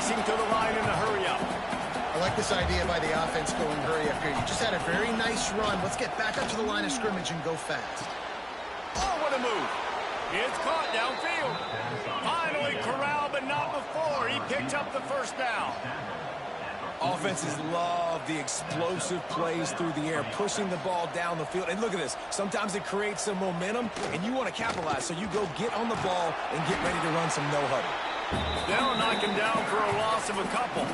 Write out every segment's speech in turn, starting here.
racing to the line in the hurry-up. I like this idea by the offense going hurry-up here. You just had a very nice run. Let's get back up to the line of scrimmage and go fast. Oh, what a move. It's caught downfield. Finally corralled, but not before. He picks up the first down. Offenses love the explosive plays through the air, pushing the ball down the field. And look at this. Sometimes it creates some momentum, and you want to capitalize. So you go get on the ball and get ready to run some no-huddle. They'll knock him down for a loss of a couple.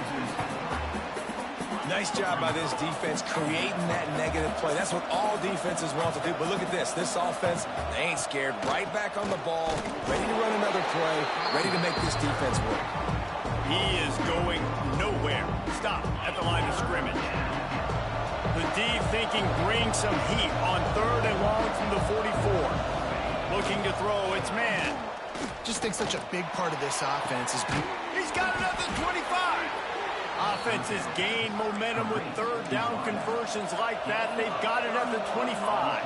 Nice job by this defense creating that negative play. That's what all defenses want to do. But look at this. This offense, they ain't scared. Right back on the ball, ready to run another play, ready to make this defense work. He is going nowhere. Stop at the line of scrimmage. The D thinking bring some heat on 3rd and long from the 44. Looking to throw, it's man. Just think such a big part of this offense is... He's got it up to 25. Offenses gain momentum with 3rd down conversions like that. They've got it at the 25.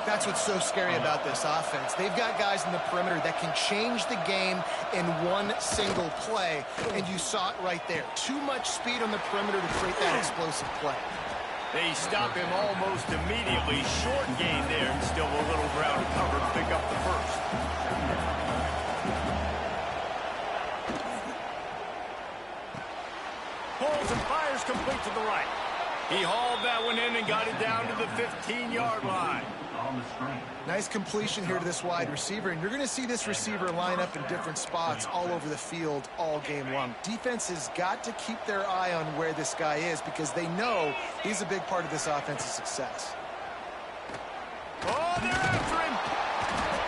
That's what's so scary about this offense. They've got guys in the perimeter that can change the game in one single play, and you saw it right there. Too much speed on the perimeter to create that explosive play. They stop him almost immediately. Short gain there, and still a little ground covered. Pick up the first. Pulls and fires complete to the right. He hauled that one in and got it down to the 15-yard line. Nice completion here to this wide receiver, and you're going to see this receiver line up in different spots all over the field all game long. Defense has got to keep their eye on where this guy is because they know he's a big part of this offense's success. Oh, they're after him.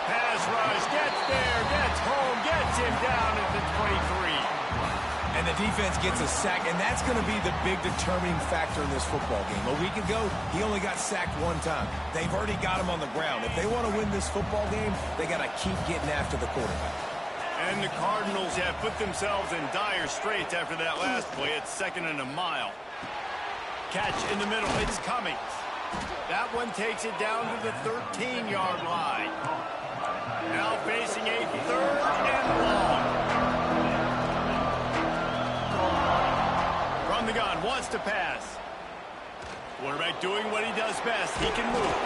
Pass rush, gets there, gets home, gets him down at the 23. And the defense gets a sack, and that's going to be the big determining factor in this football game. A week ago, he only got sacked one time. They've already got him on the ground. If they want to win this football game, they got to keep getting after the quarterback. And the Cardinals have put themselves in dire straits after that last play. It's 2nd and a mile. Catch in the middle. It's coming. That one takes it down to the 13-yard line. Now facing a 3rd and long. From the gun, wants to pass. Quarterback doing what he does best. He can move.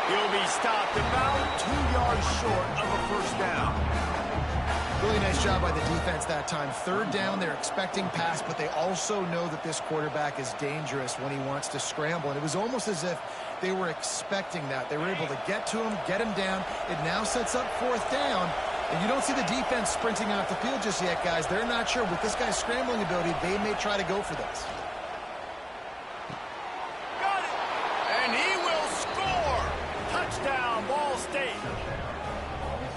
He'll be stopped about 2 yards short of a first down. Really nice job by the defense that time. 3rd down, they're expecting pass, but they also know that this quarterback is dangerous when he wants to scramble. And it was almost as if they were expecting that. They were able to get to him, get him down. It now sets up 4th down. And you don't see the defense sprinting off the field just yet, guys. They're not sure. With this guy's scrambling ability, they may try to go for this. Got it! And he will score! Touchdown, Ball State.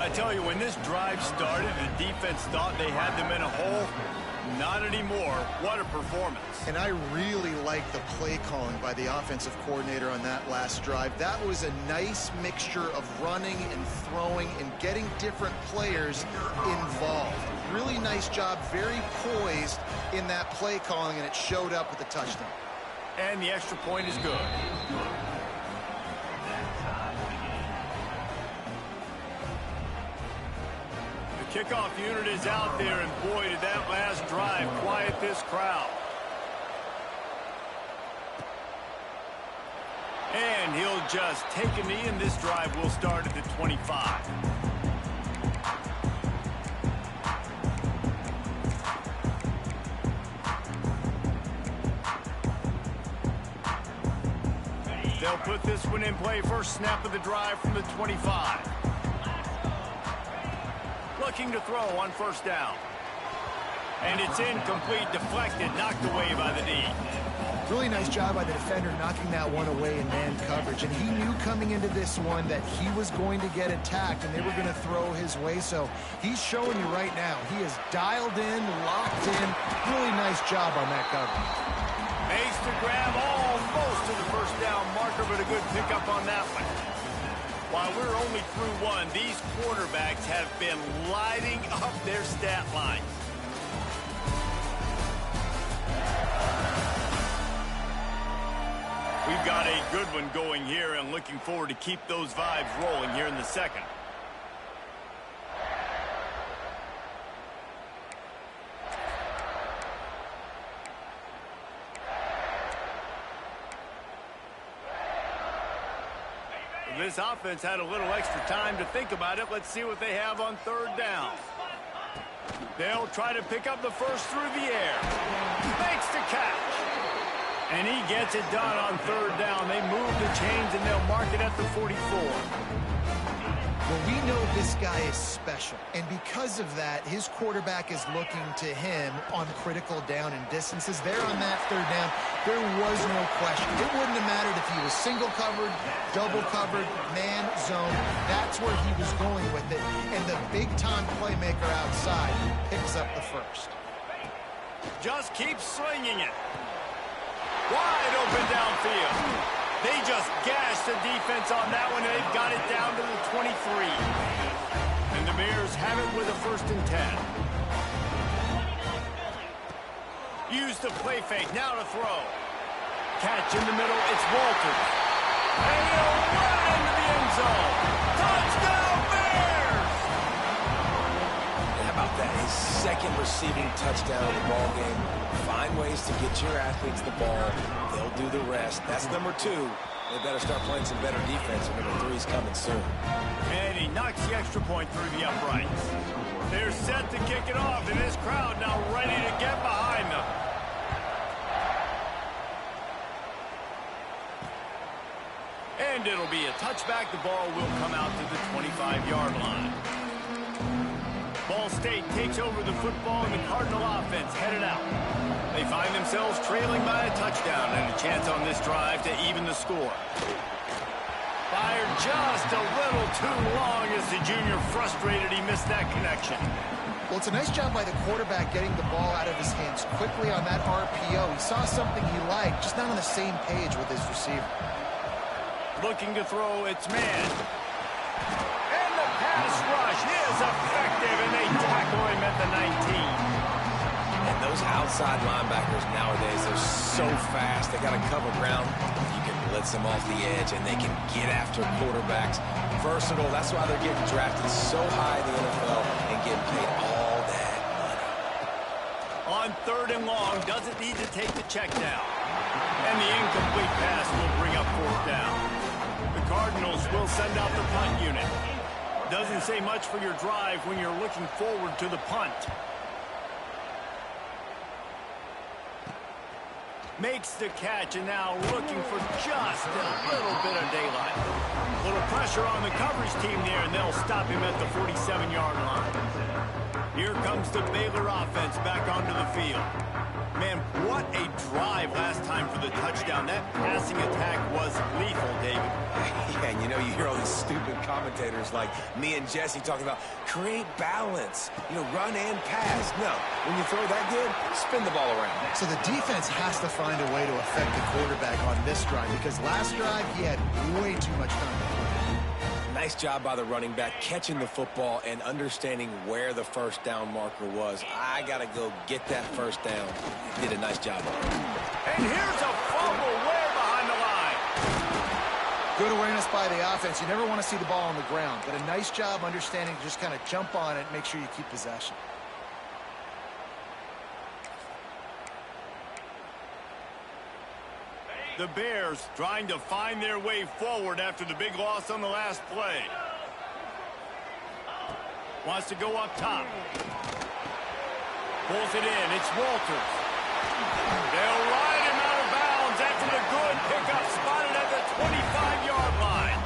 I tell you, when this drive started, the defense thought they had them in a hole. Not anymore. What a performance. And I really like the play calling by the offensive coordinator on that last drive. That was a nice mixture of running and throwing and getting different players involved. Really nice job, very poised in that play calling, and it showed up with a touchdown. And the extra point is good. Kickoff unit is out there, and boy, did that last drive quiet this crowd. And he'll just take a knee, and this drive will start at the 25. They'll put this one in play. First snap of the drive from the 25. Looking to throw on 1st down. And it's incomplete, deflected, knocked away by the D. Really nice job by the defender knocking that one away in man coverage. And he knew coming into this one that he was going to get attacked and they were going to throw his way. So he's showing you right now. He is dialed in, locked in. Really nice job on that coverage. Makes the grab almost to the 1st down marker, but a good pickup on that one. While we're only through one, these quarterbacks have been lighting up their stat line. We've got a good one going here and looking forward to keep those vibes rolling here in the 2nd. this offense had a little extra time to think about it. Let's see what they have on third down. They'll try to pick up the first through the air. Makes the catch. And he gets it done on third down. They move the chains, and they'll mark it at the 44. Well, we know this guy is special, and because of that, his quarterback is looking to him on critical down and distances. There on that third down, there was no question. It wouldn't have mattered if he was single covered, double covered, man, zone. That's where he was going with it, and the big-time playmaker outside picks up the first. Just keep slinging it. Wide open downfield. They just gashed the defense on that one, and they've got it down to the 23. And the Bears have it with a 1st and 10. Use the play fake. Now to throw. Catch in the middle. It's Walters. And he'll run into the end zone. Touchdown, Bears! How about that? His second receiving touchdown of the ball game. Find ways to get your athletes the ball. They'll do the rest. That's number 2. They better start playing some better defense. And number 3 is coming soon. And he knocks the extra point through the uprights. They're set to kick it off, and this crowd now ready to get behind them. And it'll be a touchback. The ball will come out to the 25-yard line. Ball State takes over the football, and the Cardinal offense headed out. They find themselves trailing by a touchdown and a chance on this drive to even the score. Fired just a little too long as the junior frustrated he missed that connection. Well, it's a nice job by the quarterback getting the ball out of his hands quickly on that RPO. He saw something he liked, just not on the same page with his receiver. Looking to throw, it's man. And the pass rush is effective, and they tackle him at the 19. And those outside linebackers nowadays, they're so fast. They got to cover ground. You can blitz them off the edge, and they can get after quarterbacks. Versatile. That's why they're getting drafted so high in the NFL and getting paid all that money. On 3rd and long, doesn't need to take the check down. And the incomplete pass will bring up 4th down. The Cardinals will send out the punt unit. Doesn't say much for your drive when you're looking forward to the punt. Makes the catch, and now looking for just a little bit of daylight. A little pressure on the coverage team there, and they'll stop him at the 47-yard line. Here comes the Baylor offense back onto the field. Man, what a drive last time for the touchdown. That passing attack was lethal, David. Yeah, and you know, you hear all these stupid commentators like me and Jesse talking about create balance, run and pass. No, when you throw that good, spin the ball around. So the defense has to find a way to affect the quarterback on this drive, because last drive he had way too much time to play. Nice job by the running back catching the football and understanding where the first down marker was. I got to go get that first down. Did a nice job of it. And here's a fumble way behind the line. Good awareness by the offense. You never want to see the ball on the ground, but a nice job understanding to just kind of jump on it and make sure you keep possession. The Bears trying to find their way forward after the big loss on the last play. Wants to go up top. Pulls it in. It's Walters. They'll ride him out of bounds after the good pickup, spotted at the 25-yard line.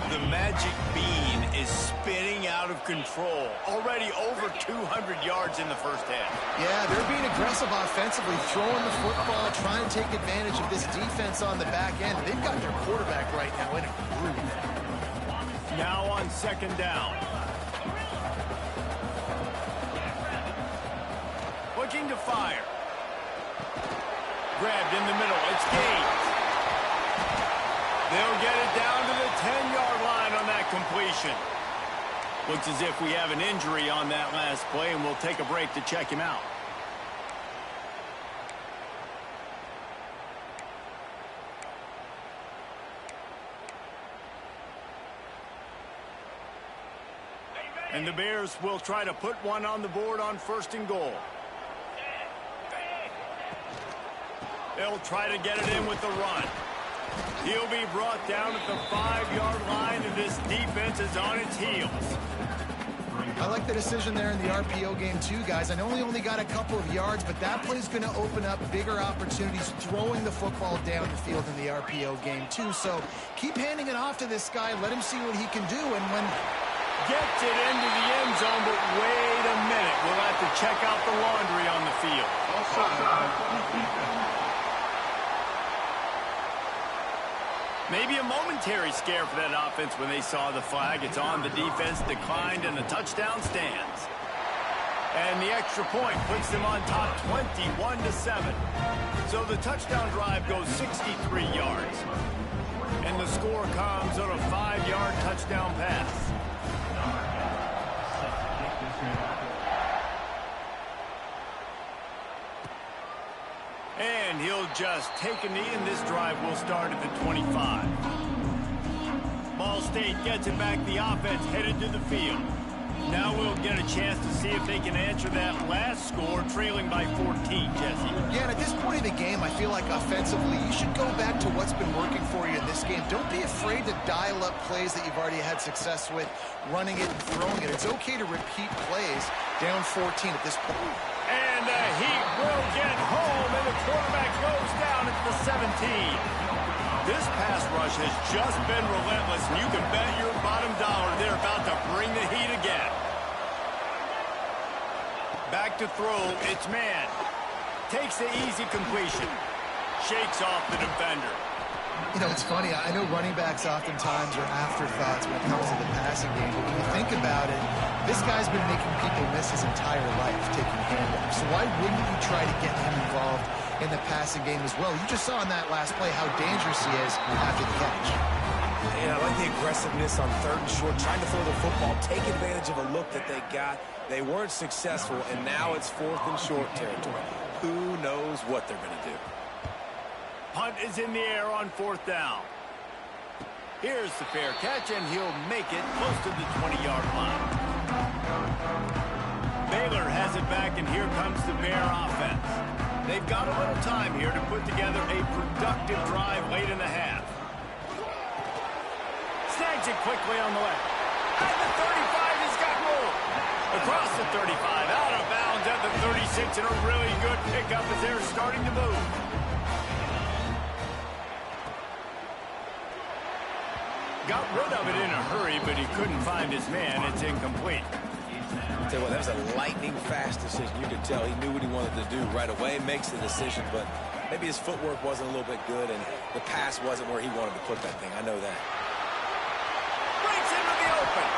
The magic bean is spinning out of control. Already over 200 yards in the first half. Yeah, they're being aggressive offensively, throwing the football, trying to take advantage of this defense on the back end. They've got their quarterback right now in a groove. Now on 2nd down. Looking to fire. Grabbed in the middle. It's Gates. They'll get it down to the 10-yard line on that completion. Looks as if we have an injury on that last play, and we'll take a break to check him out. And the Bears will try to put one on the board on 1st and goal. They'll try to get it in with the run. He'll be brought down at the 5-yard line, and this defense is on its heels. I like the decision there in the RPO game too, guys. I know he only got a couple of yards, but that play's going to open up bigger opportunities throwing the football down the field in the RPO game too. So keep handing it off to this guy. Let him see what he can do. And when gets it into the end zone, but wait a minute. We'll have to check out the laundry on the field. Maybe a momentary scare for that offense when they saw the flag. It's on, the defense declined, and the touchdown stands. And the extra point puts them on top 21-7. So the touchdown drive goes 63 yards. And the score comes on a 5-yard touchdown pass. And he'll just take a knee, and this drive will start at the 25. Ball State gets it back. The offense headed to the field. Now we'll get a chance to see if they can answer that last score, trailing by 14, Jesse. Yeah, and at this point in the game, I feel like offensively, you should go back to what's been working for you in this game. Don't be afraid to dial up plays that you've already had success with, running it and throwing it. It's okay to repeat plays down 14 at this point. And the Heat will get home, and the quarterback goes down at the 17. This pass rush has just been relentless, and you can bet your bottom dollar they're about to bring the heat again. Back to throw, it's man. Takes the easy completion. Shakes off the defender. You know, it's funny. I know running backs oftentimes are afterthoughts when it comes to the passing game, but when you think about it, this guy's been making people miss his entire life taking handoffs. So why wouldn't you try to get him involved in the passing game as well? You just saw in that last play how dangerous he is after the catch. And I like the aggressiveness on 3rd and short, trying to throw the football, take advantage of a look that they got. They weren't successful, and now it's 4th and short territory. Who knows what they're going to do? Punt is in the air on 4th down. Here's the fair catch, and he'll make it close to the 20-yard line. Baylor has it back, and here comes the Bear offense. They've got a little time here to put together a productive drive late in the half. Snags it quickly on the left. At the 35, he's got room. Across the 35, out of bounds at the 36, and a really good pickup as they're starting to move. Got rid of it in a hurry, but he couldn't find his man. It's incomplete. I'll tell you what, that was a lightning-fast decision. You could tell he knew what he wanted to do right away, makes the decision, but maybe his footwork wasn't a little bit good, and the pass wasn't where he wanted to put that thing. I know that. Breaks into the open.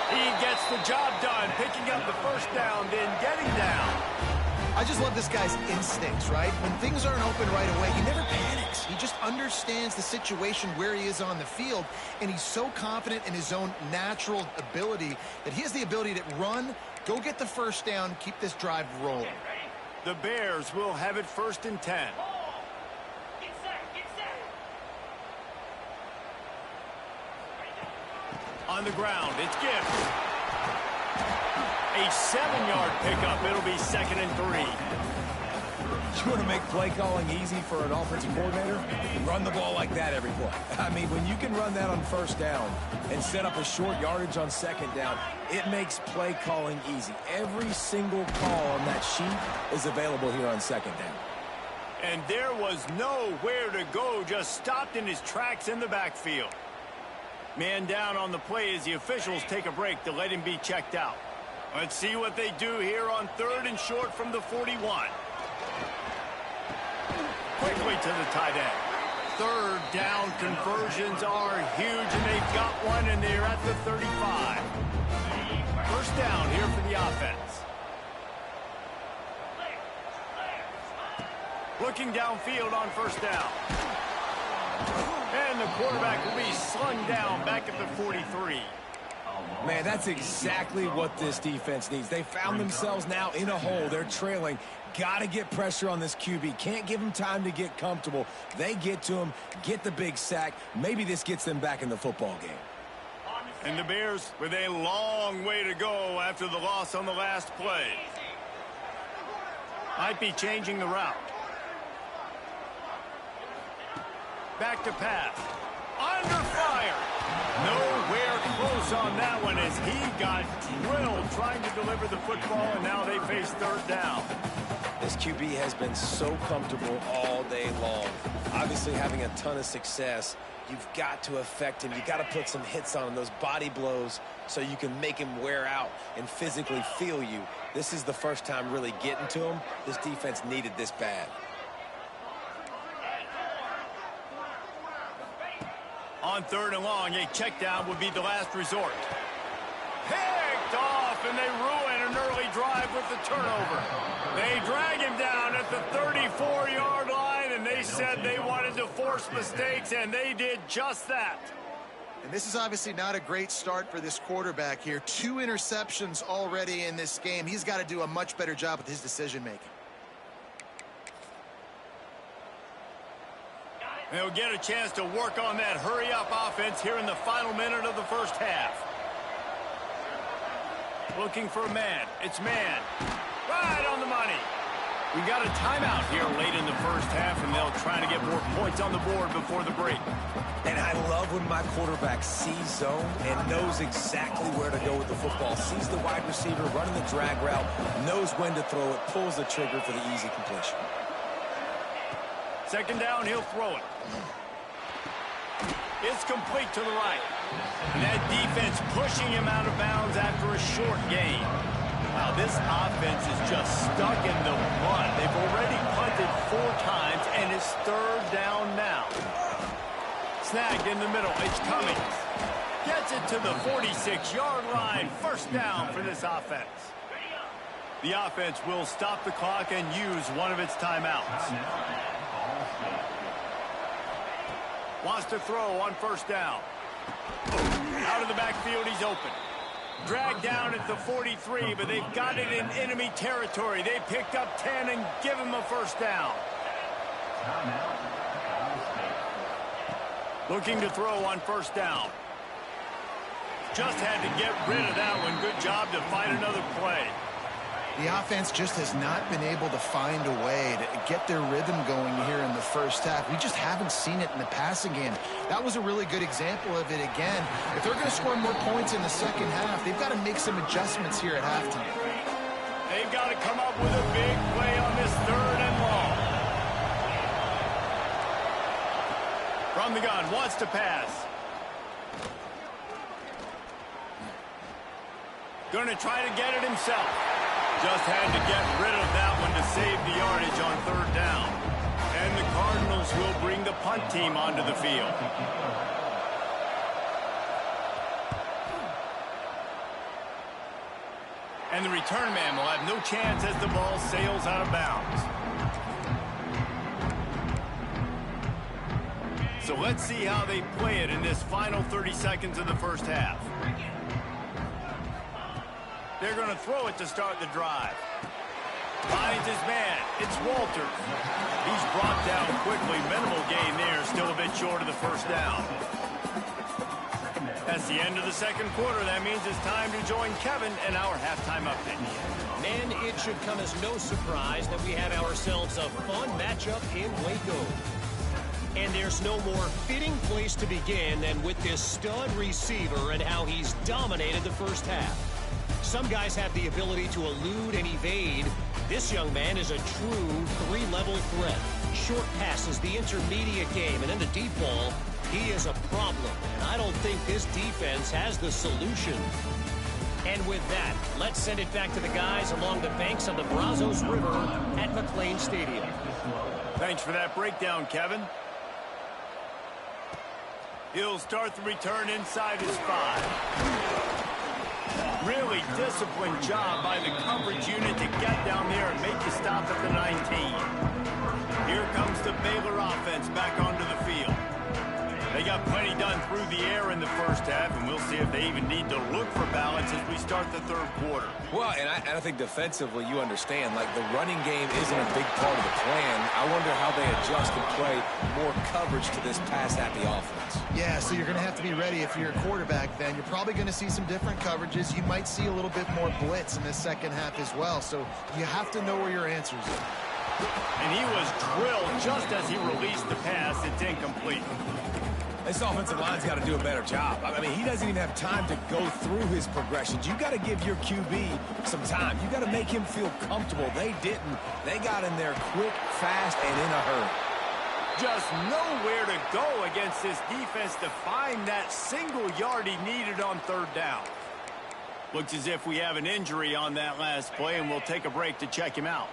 He gets the job done, picking up the first down, then getting down. I just love this guy's instincts, right? When things aren't open right away, he never panics. He just understands the situation where he is on the field, and he's so confident in his own natural ability that he has the ability to run, go get the first down, keep this drive rolling. The Bears will have it 1st and 10. On the ground, it's Gibbs. A 7-yard pickup. It'll be 2nd and 3. You want to make play calling easy for an offensive coordinator? Run the ball like that every play. I mean, when you can run that on 1st down and set up a short yardage on 2nd down, it makes play calling easy. Every single call on that sheet is available here on 2nd down. And there was nowhere to go, just stopped in his tracks in the backfield. Man down on the play as the officials take a break to let him be checked out. Let's see what they do here on 3rd and short from the 41. Quickly to the tight end. 3rd down conversions are huge, and they've got one, and they're at the 35. 1st down here for the offense. Looking downfield on 1st down. And the quarterback will be slung down back at the 43. Man, that's exactly what this defense needs. They found themselves now in a hole. They're trailing. Got to get pressure on this QB. Can't give him time to get comfortable. They get to him, get the big sack. Maybe this gets them back in the football game. And the Bears with a long way to go after the loss on the last play. Might be changing the route. Back to pass. Under fire. Nowhere close on that one as he got drilled trying to deliver the football, and now they face third down. This QB has been so comfortable all day long. Obviously having a ton of success. You've got to affect him. You've got to put some hits on him, those body blows, so you can make him wear out and physically feel you. This is the first time really getting to him. This defense needed this bad. On third and long, a check down would be the last resort. Picked off, and they ruin an early drive with the turnover. They drag him down at the 34-yard line, and they said they wanted to force mistakes, and they did just that. And this is obviously not a great start for this quarterback here. 2 interceptions already in this game. He's got to do a much better job with his decision-making. They'll get a chance to work on that hurry-up offense here in the final minute of the first half. Looking for a man. It's man. Right on the money. We got a timeout here late in the first half, and they'll try to get more points on the board before the break. And I love when my quarterback sees zone and knows exactly where to go with the football. Sees the wide receiver running the drag route, knows when to throw it, pulls the trigger for the easy completion. Second down, he'll throw it. It's complete to the right. And that defense pushing him out of bounds after a short gain. Wow, this offense is just stuck in the mud. They've already punted 4 times, and it's third down now. Snagged in the middle. It's coming. Gets it to the 46-yard line. First down for this offense. The offense will stop the clock and use one of its timeouts. Wants to throw on first down. Out of the backfield, he's open. Dragged down at the 43, but they've got it in enemy territory. They picked up 10 and give him a first down. Looking to throw on first down. Just had to get rid of that one. Good job to find another play. The offense just has not been able to find a way to get their rhythm going here in the first half. We just haven't seen it in the passing game. That was a really good example of it again. If they're going to score more points in the second half, they've got to make some adjustments here at halftime. They've got to come up with a big play on this third and long. From the gun, wants to pass. Going to try to get it himself. Just had to get rid of that one to save the yardage on third down. And the Cardinals will bring the punt team onto the field. And the return man will have no chance as the ball sails out of bounds. So let's see how they play it in this final 30 seconds of the first half. They're going to throw it to start the drive. Finds his man. It's Walters. He's brought down quickly. Minimal gain there. Still a bit short of the first down. That's the end of the second quarter. That means it's time to join Kevin in our halftime update. And it should come as no surprise that we had ourselves a fun matchup in Waco. And there's no more fitting place to begin than with this stud receiver and how he's dominated the first half. Some guys have the ability to elude and evade. This young man is a true 3-level threat. Short passes, the intermediate game, and in the deep ball, he is a problem. And I don't think this defense has the solution. And with that, let's send it back to the guys along the banks of the Brazos River at McLean Stadium. Thanks for that breakdown, Kevin. He'll start the return inside his 5. Really disciplined job by the coverage unit to get down there and make you stop at the 19. Here comes the Baylor offense back onto the field. They got plenty done through the air in the first half, and we'll see if they even need to look for balance as we start the third quarter. Well, and I think defensively, you understand, like the running game isn't a big part of the plan. I wonder how they adjust and play more coverage to this pass-happy offense. Yeah, so you're going to have to be ready if you're a quarterback then. You're probably going to see some different coverages. You might see a little bit more blitz in the second half as well. So you have to know where your answers are. And he was drilled just as he released the pass. It's incomplete. This offensive line's got to do a better job. I mean, he doesn't even have time to go through his progressions. You got to give your QB some time. You got to make him feel comfortable. They didn't. They got in there quick, fast, and in a hurry. Just nowhere to go against this defense to find that single yard he needed on third down. Looks as if we have an injury on that last play, and we'll take a break to check him out.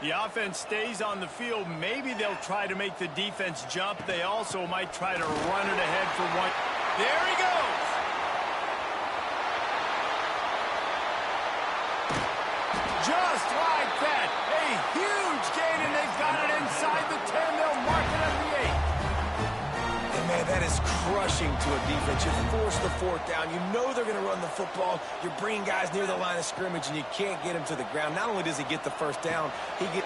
The offense stays on the field. Maybe they'll try to make the defense jump. They also might try to run it ahead for one. There he goes. Just like that. A huge gain, and they've got it inside the 10. They'll mark it at the 8. And man, that is crushing to a defense. You force the fourth down. You know they're going to run the football. You're bringing guys near the line of scrimmage, and you can't get him to the ground. Not only does he get the first down, he gets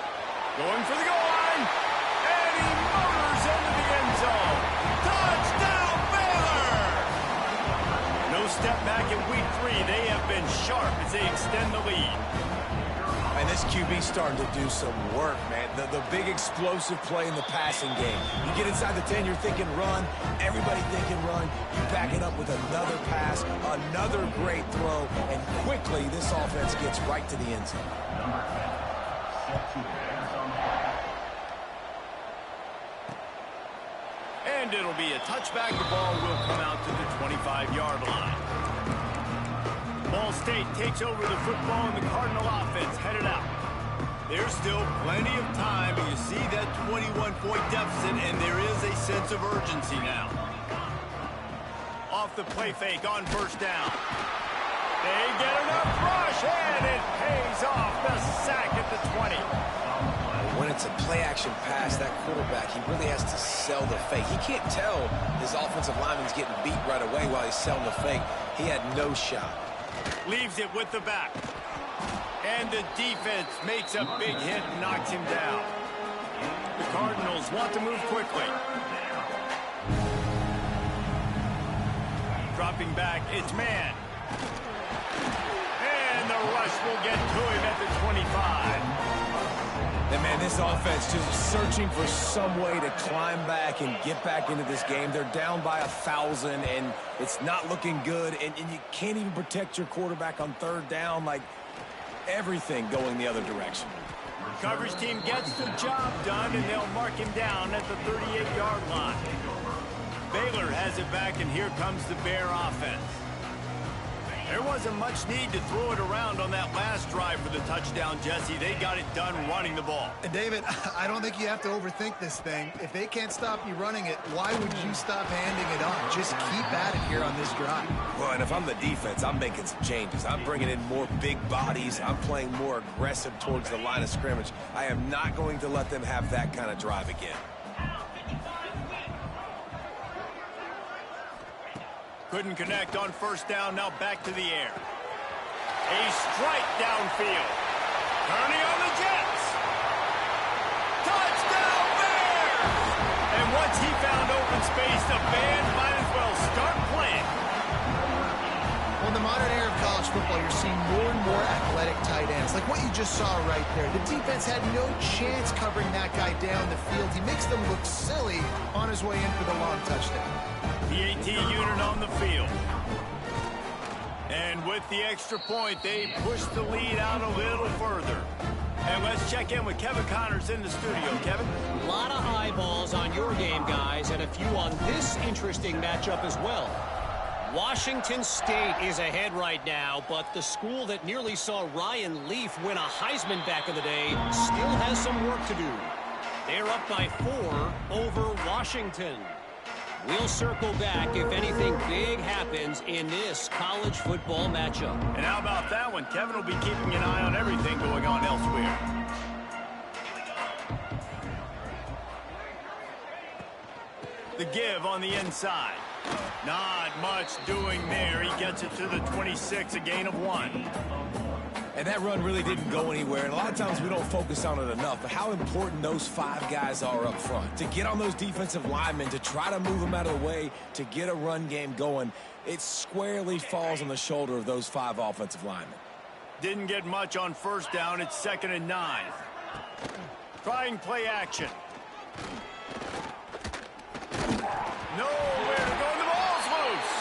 going for the goal line, and he motors into the end zone. Touchdown, Baylor! No step back in week 3. They have been sharp as they extend the lead. And this QB's starting to do some work, man. The big explosive play in the passing game. You get inside the 10, you're thinking run. Everybody thinking run. You back it up with another pass, another great throw, and quickly this offense gets right to the end zone. And it'll be a touchback. The ball will come out to the 25-yard line. Ball State takes over the football, and the Cardinal offense headed out. There's still plenty of time, and you see that 21-point deficit, and there is a sense of urgency now. Off the play fake on first down. They get enough rush, and it pays off. The sack at the 20. When it's a play-action pass, that quarterback, he really has to sell the fake. He can't tell his offensive lineman's getting beat right away while he's selling the fake. He had no shot. Leaves it with the back. And the defense makes a big hit and knocks him down. The Cardinals want to move quickly. Dropping back, it's man. And the rush will get to him at the 25. And man, this offense just searching for some way to climb back and get back into this game. They're down by 1,000, and it's not looking good. And you can't even protect your quarterback on third down. Like, everything going the other direction. Coverage team gets the job done, and they'll mark him down at the 38-yard line. Baylor has it back, and here comes the Bear offense. There wasn't much need to throw it around on that last drive for the touchdown, Jesse. They got it done running the ball. And David, I don't think you have to overthink this thing. If they can't stop you running it, why would you stop handing it off? Just keep at it here on this drive. Well, and if I'm the defense, I'm making some changes. I'm bringing in more big bodies. I'm playing more aggressive towards the line of scrimmage. I am not going to let them have that kind of drive again. Couldn't connect on first down, now back to the air. A strike downfield. Turning on the Jets. Touchdown Bears! And once he found open space, the band might as well start playing. Well, in the modern era of college football, you're seeing more and more athletic tight ends, like what you just saw right there. The defense had no chance covering that guy down the field. He makes them look silly on his way in for the long touchdown. The AT unit on the field. And with the extra point, they push the lead out a little further. And let's check in with Kevin Connors in the studio. Kevin? A lot of eyeballs on your game, guys, and a few on this interesting matchup as well. Washington State is ahead right now, but the school that nearly saw Ryan Leaf win a Heisman back in the day still has some work to do. They're up by 4 over Washington. We'll circle back if anything big happens in this college football matchup. And how about that one? Kevin will be keeping an eye on everything going on elsewhere. The give on the inside. Not much doing there. He gets it to the 26, a gain of 1. And that run really didn't go anywhere. And a lot of times we don't focus on it enough. But how important those 5 guys are up front. To get on those defensive linemen, to try to move them out of the way, to get a run game going, it squarely falls on the shoulder of those 5 offensive linemen. Didn't get much on first down. It's 2nd and 9. Trying play action. Nowhere to go, and the ball's loose.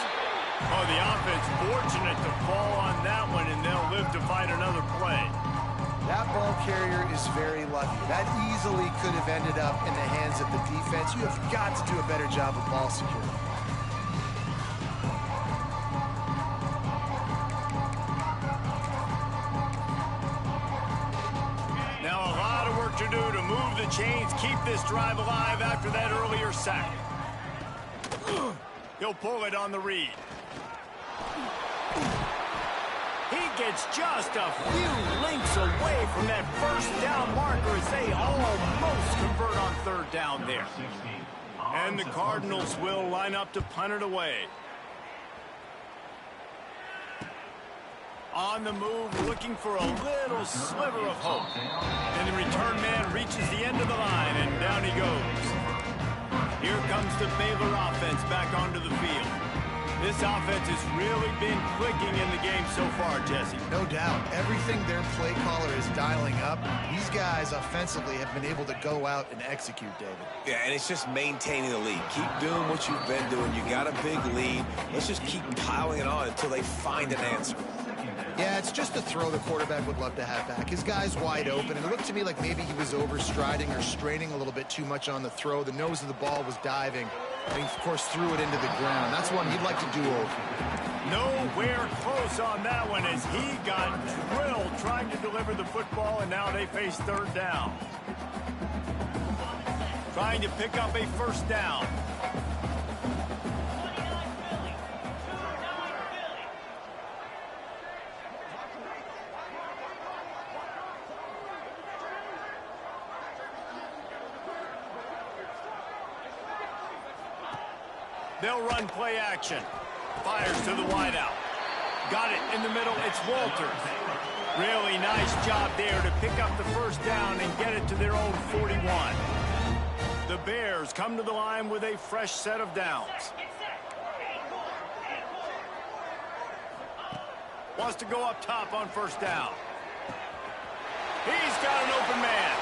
Oh, the offense fortunate to fall on that one, and they'll live to fight another play. That ball carrier is very lucky. That easily could have ended up in the hands of the defense. You have got to do a better job of ball security. Now a lot of work to do to move the chains, keep this drive alive after that earlier sack. He'll pull it on the read. He gets just a few links away from that first down marker as they almost convert on third down there. And the Cardinals will line up to punt it away. On the move, looking for a little sliver of hope. And the return man reaches the end of the line, and down he goes. Here comes the Baylor offense back onto the field. This offense has really been clicking in the game so far, Jesse. No doubt. Everything their play caller is dialing up, these guys offensively have been able to go out and execute, David. Yeah, and it's just maintaining the lead. Keep doing what you've been doing. You got a big lead. Let's just keep piling it on until they find an answer. Yeah, it's just a throw the quarterback would love to have back. His guy's wide open, and it looked to me like maybe he was overstriding or straining a little bit too much on the throw. The nose of the ball was diving, and he, of course, threw it into the ground. That's one he'd like to do over. Nowhere close on that one as he got drilled trying to deliver the football, and now they face third down. Trying to pick up a first down. They'll run play action. Fires to the wideout. Got it in the middle. It's Walters. Really nice job there to pick up the first down and get it to their own 41. The Bears come to the line with a fresh set of downs. Wants to go up top on first down. He's got an open man.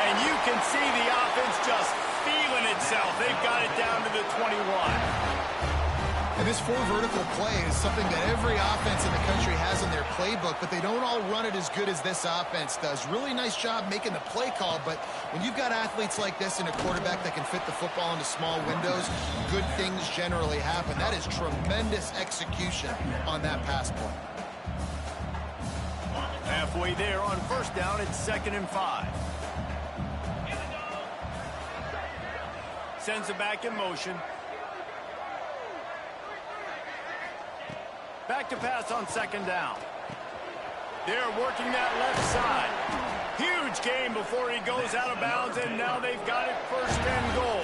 And you can see the offense just feeling itself. They've got it down to the 21. And this four vertical play is something that every offense in the country has in their playbook, but they don't all run it as good as this offense does. Really nice job making the play call, but when you've got athletes like this and a quarterback that can fit the football into small windows, good things generally happen. That is tremendous execution on that pass play. Halfway there on first down, it's 2nd and 5. Sends it back in motion. Back to pass on 2nd down. They're working that left side. Huge gain before he goes out of bounds, and now they've got it 1st and goal.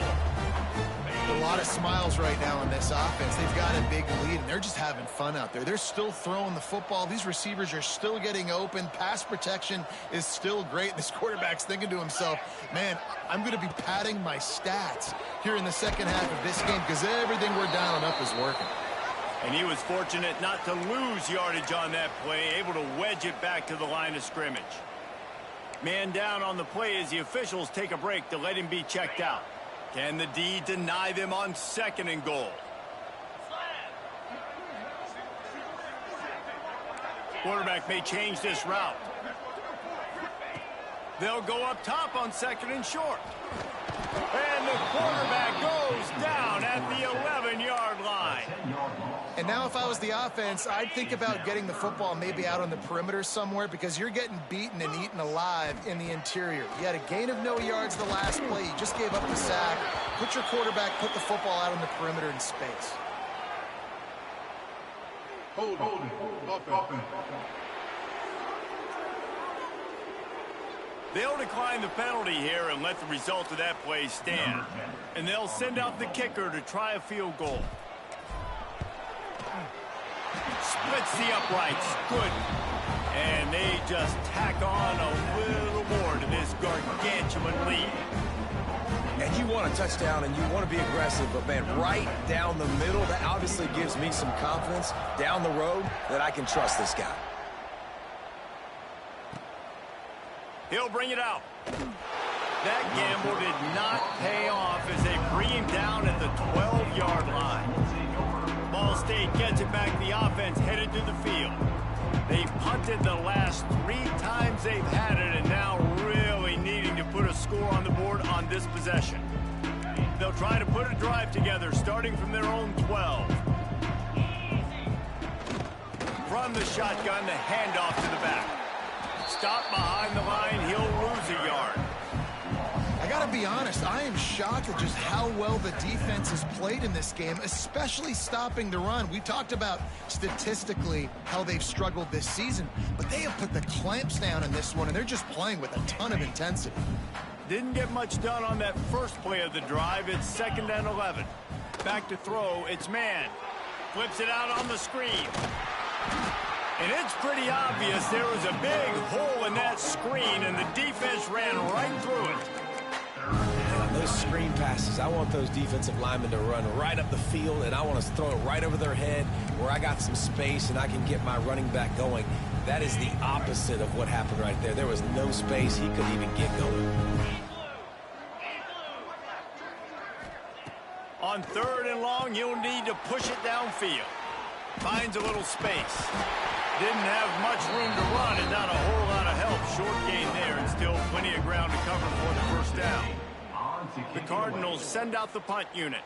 A lot of smiles right now on this offense. They've got a big lead, and they're just having fun out there. They're still throwing the football. These receivers are still getting open. Pass protection is still great. This quarterback's thinking to himself, man, I'm going to be padding my stats here in the second half of this game because everything we're dialing up is working. And he was fortunate not to lose yardage on that play, able to wedge it back to the line of scrimmage. Man down on the play as the officials take a break to let him be checked out. Can the D deny them on 2nd and goal? Quarterback may change this route. They'll go up top on 2nd and short. And the quarterback goes down at the 11-yard line. And now if I was the offense, I'd think about getting the football maybe out on the perimeter somewhere because you're getting beaten and eaten alive in the interior. You had a gain of no yards the last play. You just gave up the sack. Put your quarterback, put the football out on the perimeter in space. Hold it. They'll decline the penalty here and let the result of that play stand. And they'll send out the kicker to try a field goal. Splits the uprights. Good. And they just tack on a little more to this gargantuan lead. And you want a touchdown and you want to be aggressive, but, man, right down the middle, that obviously gives me some confidence down the road that I can trust this guy. He'll bring it out. That gamble did not pay off as they bring him down at the 12-yard line. Ball State gets it back. The offense headed to the field. They punted the last 3 times they've had it, and now really needing to put a score on the board on this possession. They'll try to put a drive together, starting from their own 12. From the shotgun, the handoff to the back. Stop behind the line, he'll lose a yard. I gotta be honest, I am shocked at just how well the defense has played in this game, especially stopping the run. We talked about statistically how they've struggled this season, but they have put the clamps down in this one, and they're just playing with a ton of intensity. Didn't get much done on that first play of the drive. It's 2nd and 11. Back to throw, it's man. Flips it out on the screen. And it's pretty obvious there was a big hole in that screen, and the defense ran right through it. Those screen passes, I want those defensive linemen to run right up the field, and I want to throw it right over their head where I got some space and I can get my running back going. That is the opposite of what happened right there. There was no space. He couldn't even get going. On 3rd and long, you'll need to push it downfield. Finds a little space. Didn't have much room to run and not a whole lot of help. Short gain there and still plenty of ground to cover for the first down. The Cardinals send out the punt unit.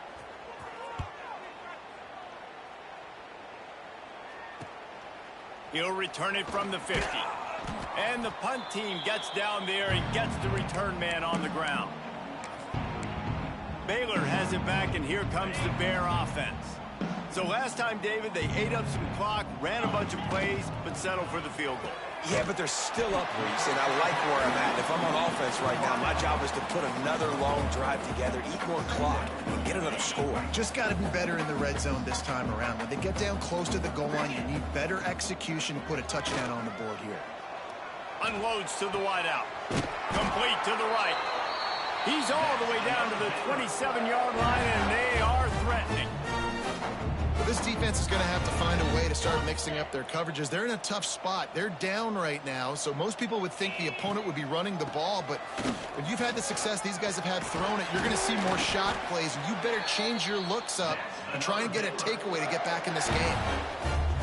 He'll return it from the 50. And the punt team gets down there and gets the return man on the ground. Baylor has it back, and here comes the Bear offense. So last time, David, they ate up some clock, ran a bunch of plays, but settled for the field goal. Yeah, but they're still up, Reese, and I like where I'm at. If I'm on offense right now, my job is to put another long drive together, eat more clock, and get another score. Just got to be better in the red zone this time around. When they get down close to the goal line, you need better execution to put a touchdown on the board here. Unloads to the wideout. Complete to the right. He's all the way down to the 27-yard line, and they are threatening. This defense is going to have to find a way to start mixing up their coverages. They're in a tough spot. They're down right now, so most people would think the opponent would be running the ball, but when you've had the success these guys have had throwing it, you're going to see more shot plays, and you better change your looks up and try and get a takeaway to get back in this game.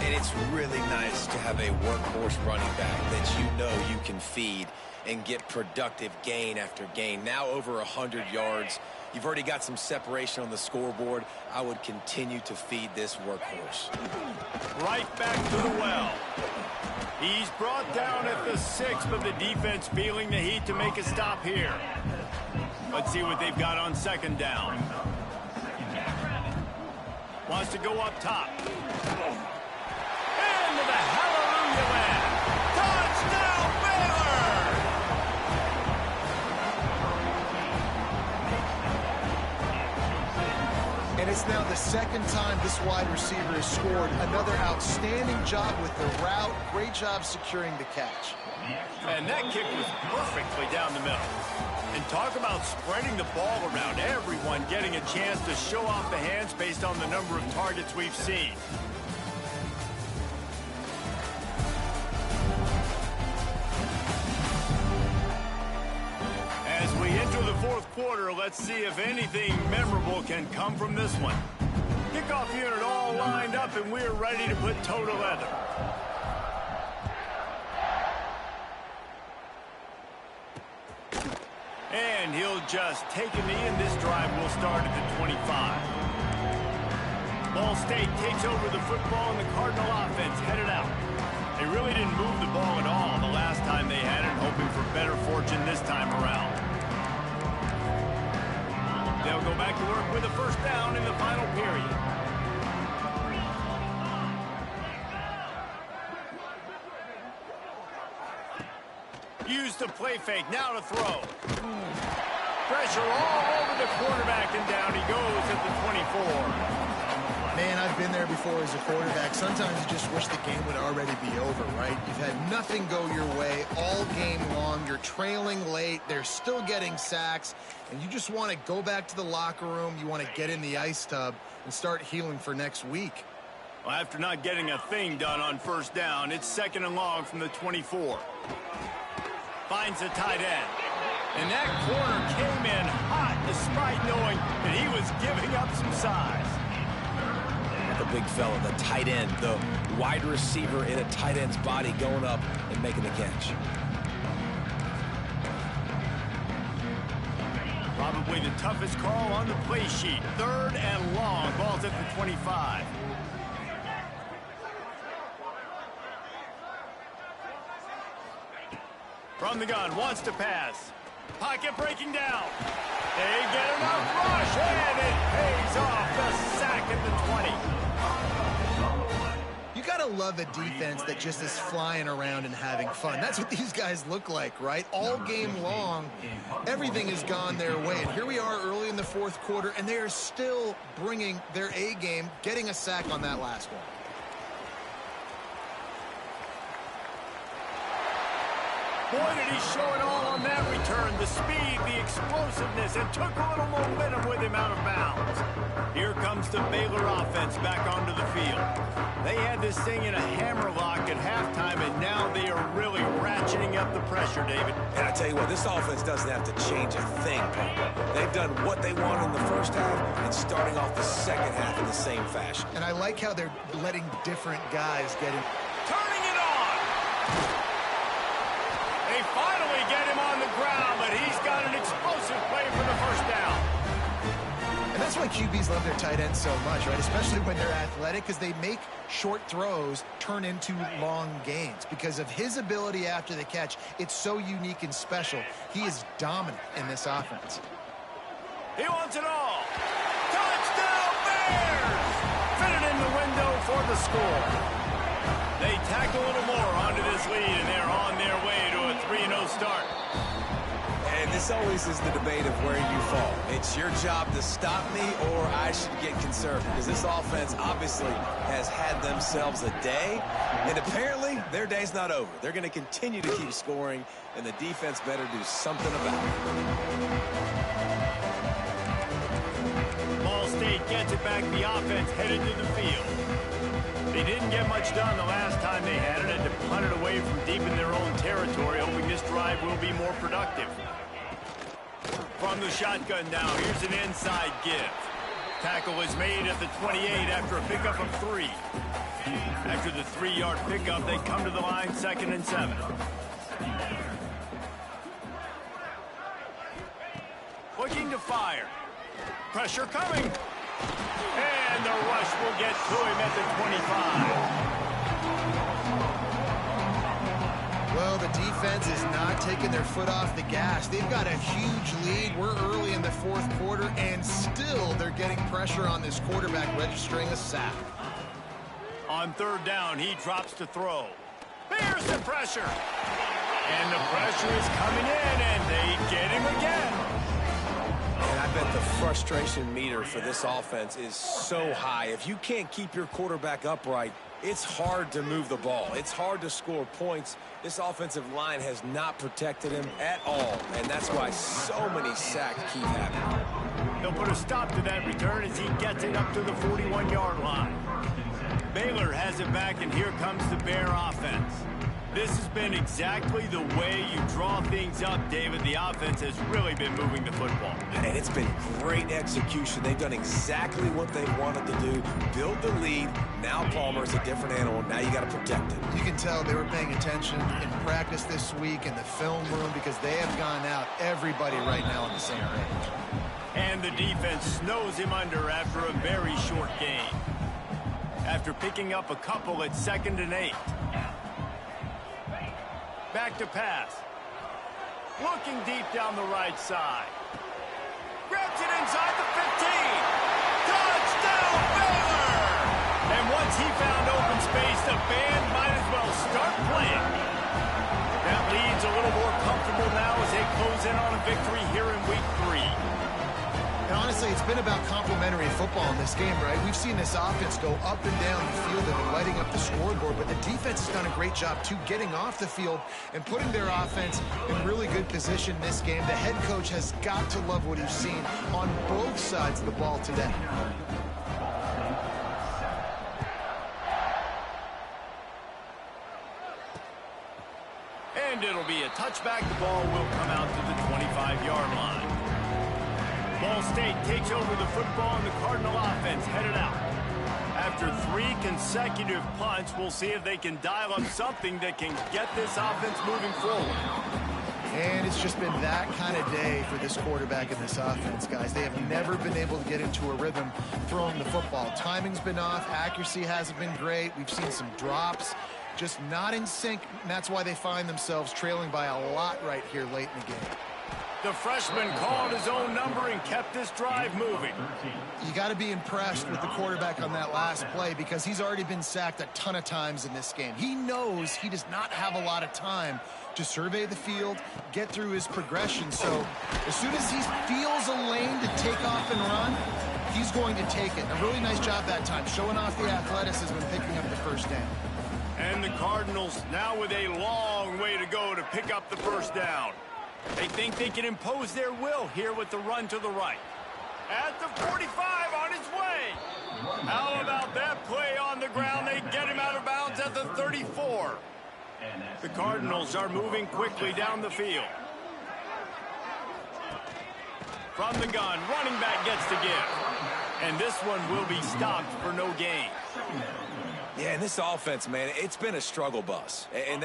And it's really nice to have a workhorse running back that you know you can feed and get productive gain after gain. Now over 100 yards. You've already got some separation on the scoreboard. I would continue to feed this workhorse. Right back to the well. He's brought down at the 6, but the defense feeling the heat to make a stop here. Let's see what they've got on 2nd down. Wants to go up top. Into the hallelujah land. Touchdown, Baylor! And it's now the 2nd time this wide receiver has scored. Another outstanding job with the route. Great job securing the catch. And that kick was perfectly down the middle. And talk about spreading the ball around. Everyone getting a chance to show off the hands based on the number of targets we've seen. As we enter the 4th quarter, let's see if anything memorable can come from this one. Kickoff unit all lined up, and we're ready to put toe to leather. And he'll just take a knee, and this drive will start at the 25. Ball State takes over the football, and the Cardinal offense headed out. They really didn't move the ball at all the last time they had it, hoping for better fortune this time around. They'll go back to work with a 1st down in the final period. Use the play fake, now to throw. Pressure all over the quarterback, and down he goes at the 24. Man, I've been there before as a quarterback. Sometimes you just wish the game would already be over, right? You've had nothing go your way all game long. You're trailing late. They're still getting sacks. And you just want to go back to the locker room. You want to get in the ice tub and start healing for next week. Well, after not getting a thing done on 1st down, it's 2nd and long from the 24. 5 finds the tight end. And that corner came in hot despite knowing that he was giving up some size. The big fella, the tight end, the wide receiver in a tight end's body going up and making the catch. Probably the toughest call on the play sheet. 3rd and long. Ball's at the 25. From the gun, wants to pass. Pocket breaking down. They get enough rush, and it pays off. The sack at the 20. You gotta love a defense that just is flying around and having fun. That's what these guys look like, right? All game long, everything has gone their way. And here we are early in the 4th quarter, and they are still bringing their A game, getting a sack on that last one. Boy, did he show it all on that return. The speed, the explosiveness, and took a little momentum with him out of bounds. Here comes the Baylor offense back onto the field. They had this thing in a hammerlock at halftime, and now they are really ratcheting up the pressure, David. And I tell you what, this offense doesn't have to change a thing, Papa. They've done what they want in the first half and starting off the second half in the same fashion. And I like how they're letting different guys get in. Turning it on! They finally get him on the ground, but he's got an explosive play for the first down. And that's why QBs love their tight ends so much, right? Especially when they're athletic, because they make short throws turn into long gains. Because of his ability after the catch, it's so unique and special. He is dominant in this offense. He wants it all. Touchdown Bears! Fitted in the window for the score. They tack a little more onto this lead, and they're on their way to a 3-0 start. And this always is the debate of where you fall. It's your job to stop me, or I should get concerned, because this offense obviously has had themselves a day, and apparently their day's not over. They're going to continue to keep scoring, and the defense better do something about it. Ball State gets it back. The offense headed to the field. They didn't get much done the last time they had it, and to punt it away from deep in their own territory, hoping this drive will be more productive. From the shotgun now, here's an inside give. Tackle is made at the 28 after a pickup of 3. After the 3-yard pickup, they come to the line 2nd and 7. Looking to fire. Pressure coming. And the rush will get to him at the 25. Well, the defense is not taking their foot off the gas. They've got a huge lead. We're early in the 4th quarter, and still they're getting pressure on this quarterback, registering a sack. On 3rd down, he drops to throw. There's the pressure. And the pressure is coming in, and they get him again. And I bet the frustration meter for this offense is so high. If you can't keep your quarterback upright, it's hard to move the ball. It's hard to score points. This offensive line has not protected him at all, and that's why so many sacks keep happening. They'll put a stop to that return as he gets it up to the 41-yard line. Baylor has it back, and here comes the Bear offense. This has been exactly the way you draw things up, David. The offense has really been moving the football. And it's been great execution. They've done exactly what they wanted to do. Build the lead. Now Palmer's a different animal. Now you got to protect it. You can tell they were paying attention in practice this week in the film room, because they have gone out, everybody right now on the same page. And the defense snows him under after a very short gain. After picking up a couple at 2nd and 8. Back to pass. Looking deep down the right side. Grabs it inside the 15. Touchdown, Baylor! And once he found open space, the band might as well start playing. That lead's a little more comfortable now as they close in on a victory here in week 3. And honestly, it's been about complementary football in this game, right? We've seen this offense go up and down the field and lighting up the scoreboard, but the defense has done a great job, too, getting off the field and putting their offense in really good position in this game. The head coach has got to love what he's seen on both sides of the ball today. And it'll be a touchback, the ball will come out to the 25-yard line. Ball State takes over the football, and the Cardinal offense headed out. After 3 consecutive punts, we'll see if they can dial up something that can get this offense moving forward. And it's just been that kind of day for this quarterback and this offense, guys. They have never been able to get into a rhythm throwing the football. Timing's been off. Accuracy hasn't been great. We've seen some drops. Just not in sync, and that's why they find themselves trailing by a lot right here late in the game. The freshman called his own number and kept this drive moving. You got to be impressed with the quarterback on that last play because he's already been sacked a ton of times in this game. He knows he does not have a lot of time to survey the field, get through his progression. So as soon as he feels a lane to take off and run, he's going to take it. A really nice job that time, showing off the athleticism and picking up the first down. And the Cardinals now with a long way to go to pick up the first down. They think they can impose their will here with the run to the right. At the 45 on his way. How about that play on the ground? They get him out of bounds at the 34. The Cardinals are moving quickly down the field. From the gun, running back gets the give. And this one will be stopped for no gain. Yeah, and this offense, man, it's been a struggle bus. And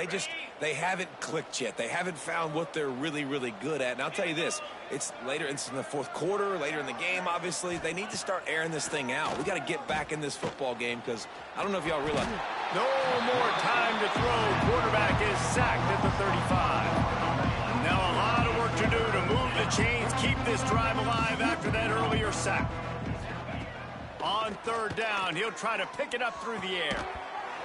they haven't clicked yet. They haven't found what they're really, really good at. And I'll tell you this, it's in the fourth quarter, later in the game, obviously. They need to start airing this thing out. We got to get back in this football game because I don't know if y'all realize. No more time to throw. Quarterback is sacked at the 35. Now a lot of work to do to move the chains, keep this drive alive after that earlier sack. On third down, he'll try to pick it up through the air.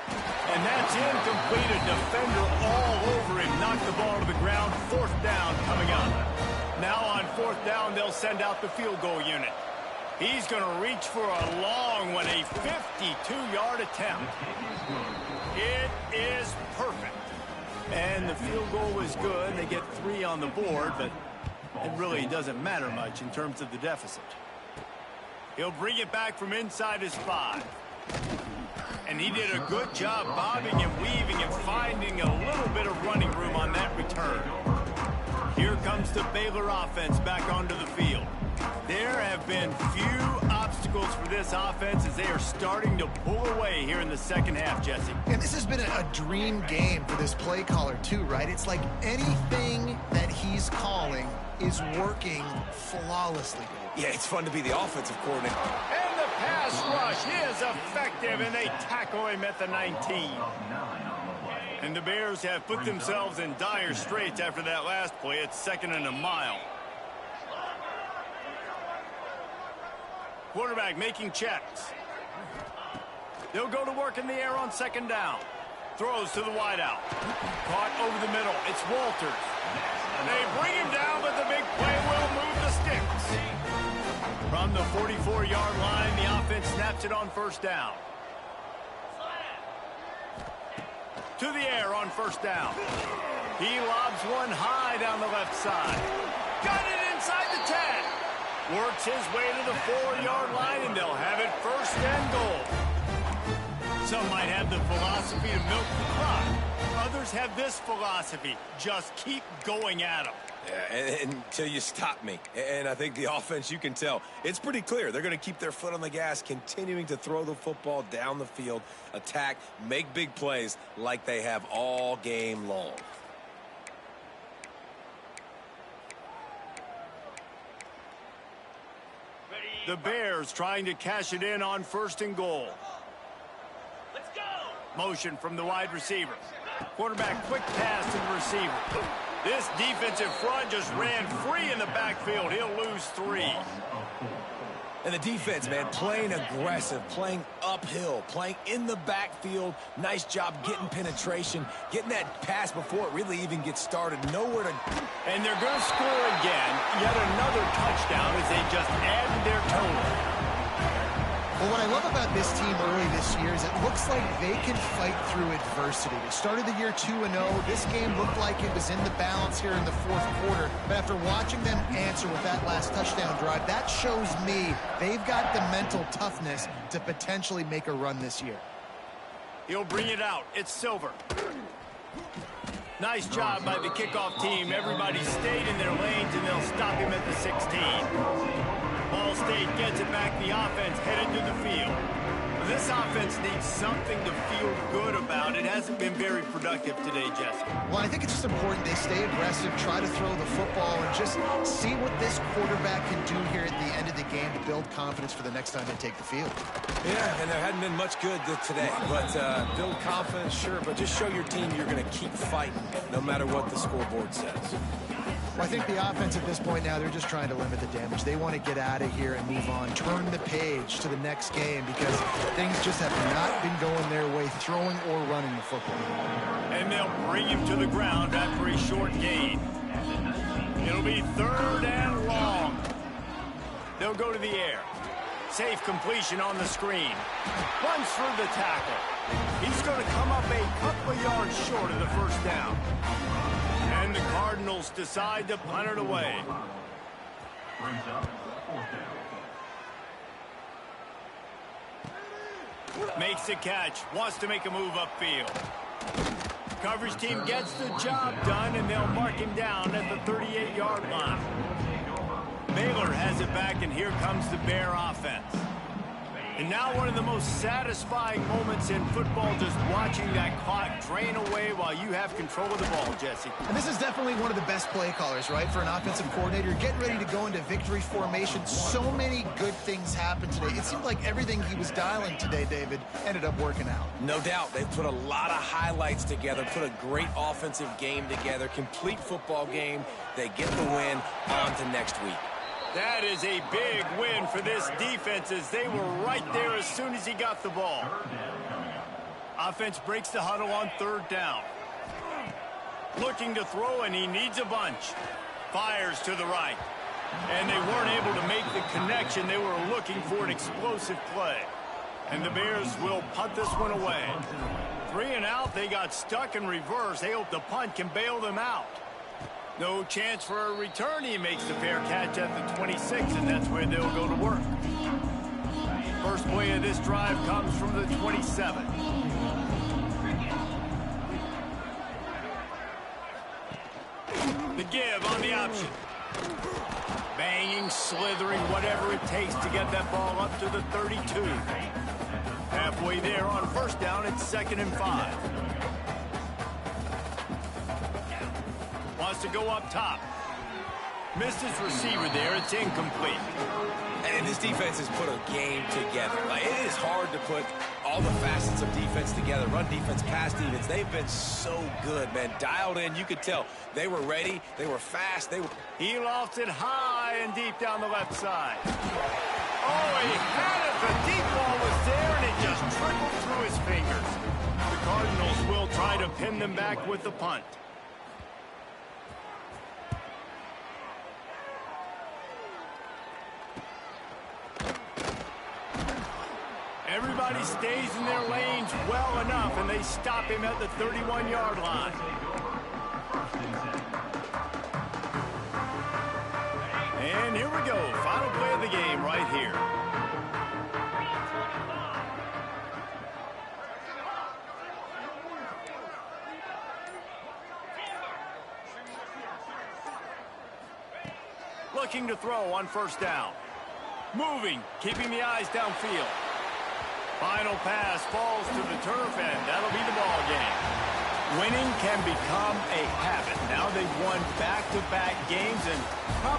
And that's incomplete. A defender all over him. Knocked the ball to the ground. Fourth down coming up. Now on fourth down, they'll send out the field goal unit. He's going to reach for a long one, a 52-yard attempt. It is perfect. And the field goal was good. They get 3 on the board, but it really doesn't matter much in terms of the deficit. He'll bring it back from inside his 5. And he did a good job bobbing and weaving and finding a little bit of running room on that return. Here comes the Baylor offense back onto the field. There have been few obstacles for this offense as they are starting to pull away here in the second half, Jesse. And this has been a dream game for this play caller too, right? It's like anything that he's calling is working flawlessly. Yeah, it's fun to be the offensive coordinator. And the pass rush is effective, and they tackle him at the 19. And the Bears have put themselves in dire straits after that last play. It's 2nd and a mile. Quarterback making checks. They'll go to work in the air on 2nd down. Throws to the wideout. Caught over the middle. It's Walters. They bring him down, but the big play will move the sticks. From the 44-yard line, the offense snaps it on first down. To the air on first down. He lobs one high down the left side. Got it inside the 10. Works his way to the 4-yard line, and they'll have it 1st and goal. Some might have the philosophy to milk the clock. Others have this philosophy. Just keep going at them. Yeah, until you stop me. And I think the offense, you can tell, it's pretty clear. They're going to keep their foot on the gas, continuing to throw the football down the field, attack, make big plays like they have all game long. The Bears trying to cash it in on 1st and goal. Let's go. Motion from the wide receiver. Quarterback quick pass to the receiver. This defensive front just ran free in the backfield. He'll lose 3. And the defense, man, playing aggressive, playing uphill, playing in the backfield. Nice job getting penetration, getting that pass before it really even gets started. Nowhere to... And they're going to score again. Yet another touchdown as they just added their total. Well, what I love about this team early this year is it looks like they can fight through adversity. They started the year 2-0. This game looked like it was in the balance here in the 4th quarter. But after watching them answer with that last touchdown drive, that shows me they've got the mental toughness to potentially make a run this year. He'll bring it out. It's Silver. Nice job by the kickoff team. Everybody stayed in their lanes, and they'll stop him at the 16. Ball State gets it back. The offense headed to the field. This offense needs something to feel good about. It hasn't been very productive today, Jesse. Well, I think it's just important they stay aggressive, try to throw the football, and just see what this quarterback can do here at the end of the game to build confidence for the next time they take the field. Yeah, and there hadn't been much good today. But build confidence, sure, but just show your team you're going to keep fighting no matter what the scoreboard says. Well, I think the offense at this point now, they're just trying to limit the damage. They want to get out of here and move on, turn the page to the next game because things just have not been going their way, throwing or running the football. And they'll bring him to the ground after a short gain. It'll be 3rd and long. They'll go to the air. Safe completion on the screen. Runs through the tackle. He's going to come up a couple of yards short of the first down. And the Cardinals decide to punt it away. Makes the catch. Wants to make a move upfield. Coverage team gets the job done, and they'll mark him down at the 38-yard line. Baylor has it back, and here comes the Bear offense. And now one of the most satisfying moments in football, just watching that clock drain away while you have control of the ball, Jesse. And this is definitely one of the best play callers, right, for an offensive coordinator. Getting ready to go into victory formation. So many good things happened today. It seemed like everything he was dialing today, David, ended up working out. No doubt. They put a lot of highlights together, put a great offensive game together, complete football game. They get the win. On to next week. That is a big win for this defense as they were right there as soon as he got the ball. Offense breaks the huddle on 3rd down. Looking to throw, and he needs a bunch. Fires to the right. And they weren't able to make the connection. They were looking for an explosive play. And the Bears will punt this one away. 3 and out. They got stuck in reverse. They hope the punt can bail them out. No chance for a return. He makes the fair catch at the 26, and that's where they'll go to work. First play of this drive comes from the 27. The give on the option. Banging, slithering, whatever it takes to get that ball up to the 32. Halfway there on 1st down, it's 2nd and 5. Wants to go up top. Missed his receiver there. It's incomplete. And this defense has put a game together. Like, it is hard to put all the facets of defense together. Run defense, pass defense. They've been so good, man. Dialed in. You could tell they were ready. They were fast. He lofts it high and deep down the left side. Oh, he had it. The deep ball was there, and it just trickled through his fingers. The Cardinals will try to pin them back with the punt. Everybody stays in their lanes well enough, and they stop him at the 31-yard line. And here we go. Final play of the game right here. Looking to throw on 1st down. Moving, keeping the eyes downfield. Final pass falls to the turf, and that'll be the ball game. Winning can become a habit. Now they've won back-to-back games and probably